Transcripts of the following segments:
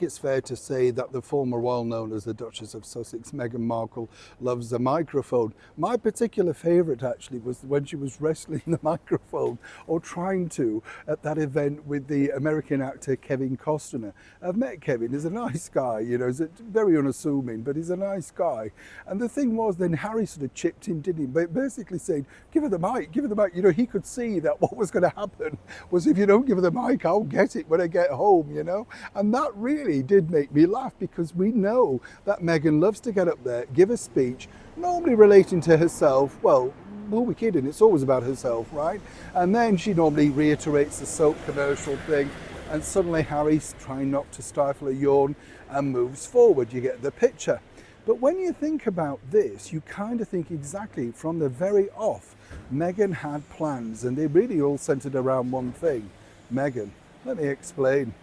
It's fair to say that the former royal known as the Duchess of Sussex, Meghan Markle, loves the microphone. My particular favourite actually was when she was wrestling the microphone, or trying to, at that event with the American actor Kevin Costner. I've met Kevin, he's a nice guy, he's very unassuming, but he's a nice guy. And the thing was, then Harry sort of chipped in, didn't he? But basically saying, give her the mic, give her the mic. He could see that what was going to happen was, if you don't give her the mic, I'll get it when I get home, And that really did make me laugh, because we know that Meghan loves to get up there, give a speech, normally relating to herself. Well, who are we kidding? It's always about herself, right? And then she normally reiterates the soap commercial thing, and suddenly Harry's trying not to stifle a yawn and moves forward. You get the picture. But when you think about this, you kind of think exactly from the very off, Meghan had plans, and they really all centered around one thing. Meghan, let me explain.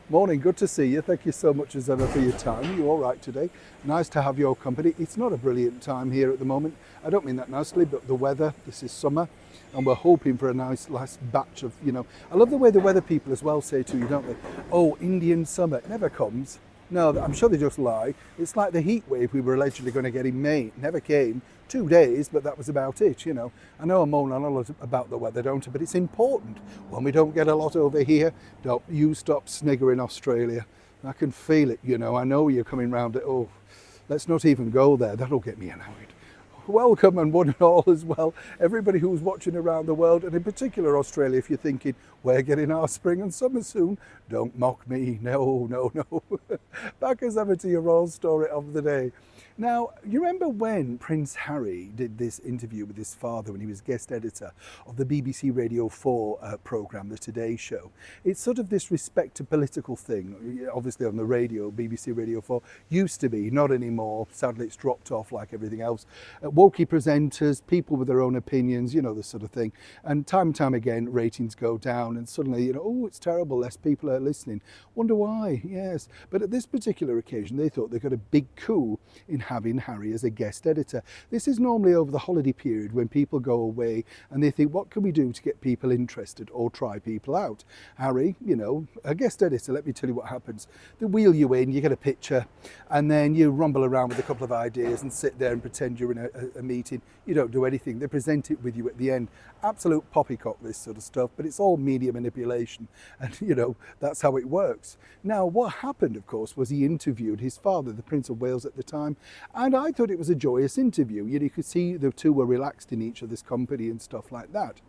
Morning, good to see you. Thank you so much as ever for your time. You all right today? Nice to have your company. It's not a brilliant time here at the moment. I don't mean that nicely, but the weather, this is summer, and we're hoping for a nice last batch of, I love the way the weather people as well say to you, don't they? Oh, Indian summer. It never comes. No, I'm sure they just lie. It's like the heat wave we were allegedly going to get in May. It never came. 2 days, but that was about it, I know I moan on a lot about the weather, don't I? But it's important. When we don't get a lot over here, don't you stop sniggering, Australia. I can feel it, I know you're coming round it. Oh, let's not even go there. That'll get me annoyed. Welcome, and one and all as well, everybody who's watching around the world, and in particular Australia. If you're thinking, we're getting our spring and summer soon, don't mock me. No. Back as ever to your royal story of the day. Now, you remember when Prince Harry did this interview with his father when he was guest editor of the BBC Radio 4 programme, The Today Show? It's sort of this respect to political thing, obviously on the radio, BBC Radio 4, used to be, not anymore. Sadly, it's dropped off like everything else. Wokey presenters, people with their own opinions, this sort of thing. And time again, ratings go down, and suddenly, oh, it's terrible, less people are listening. Wonder why? Yes. But at this particular occasion, they thought they got a big coup in having Harry as a guest editor. This is normally over the holiday period when people go away and they think, what can we do to get people interested or try people out? Harry, a guest editor, let me tell you what happens. They wheel you in, you get a picture, and then you rumble around with a couple of ideas and sit there and pretend you're in a meeting. You don't do anything. They present it with you at the end. Absolute poppycock, this sort of stuff, but it's all media manipulation, and that's how it works. Now, what happened, of course, was he interviewed his father, the Prince of Wales at the time, and I thought it was a joyous interview. You could see the two were relaxed in each other's company and stuff like that.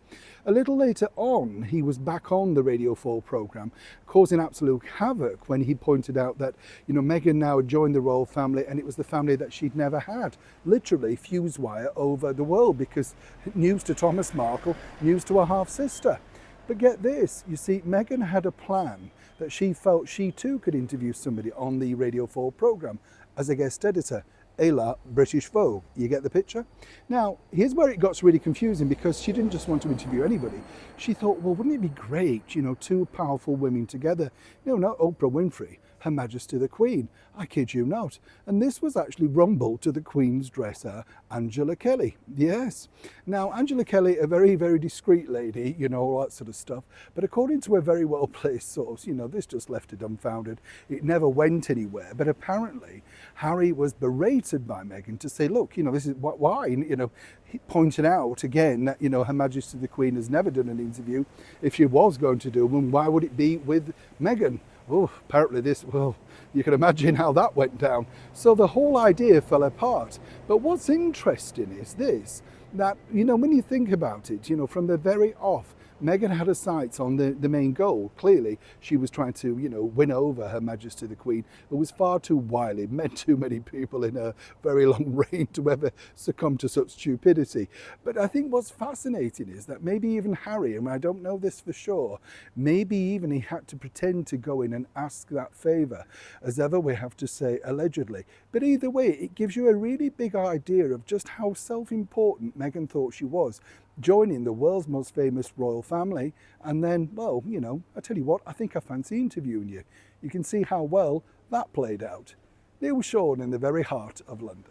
A little later on, he was back on the Radio 4 programme, causing absolute havoc when he pointed out that, Meghan now had joined the royal family, and it was the family that she'd never had. Literally fuse wire over the world, because news to Thomas Markle, news to her half-sister. But get this, you see, Meghan had a plan that she felt she too could interview somebody on the Radio 4 programme as a guest editor. A la British Vogue. You get the picture? Now, here's where it got really confusing, because she didn't just want to interview anybody. She thought, well, wouldn't it be great, two powerful women together? Not Oprah Winfrey, Her Majesty the Queen. I kid you not. And this was actually rumbled to the Queen's dresser, Angela Kelly. Yes. Now, Angela Kelly, a very, very discreet lady, all that sort of stuff. But according to a very well-placed source, this just left her dumbfounded. It never went anywhere. But apparently, Harry was berated by Meghan to say, look, this is why, he pointed out again that, Her Majesty the Queen has never done an interview. If she was going to do one, why would it be with Meghan? Oh, apparently you can imagine how that went down. So the whole idea fell apart. But what's interesting is this, that, when you think about it, from the very off, Meghan had her sights on the main goal. Clearly, she was trying to, win over Her Majesty the Queen, who was far too wily, met too many people in her very long reign to ever succumb to such stupidity. But I think what's fascinating is that maybe even Harry, and I don't know this for sure, maybe even he had to pretend to go in and ask that favour, as ever we have to say allegedly. But either way, it gives you a really big idea of just how self-important Meghan thought she was, joining the world's most famous royal family, and then, well, I tell you what, I think I fancy interviewing you. You can see how well that played out. Neil Sean in the very heart of London.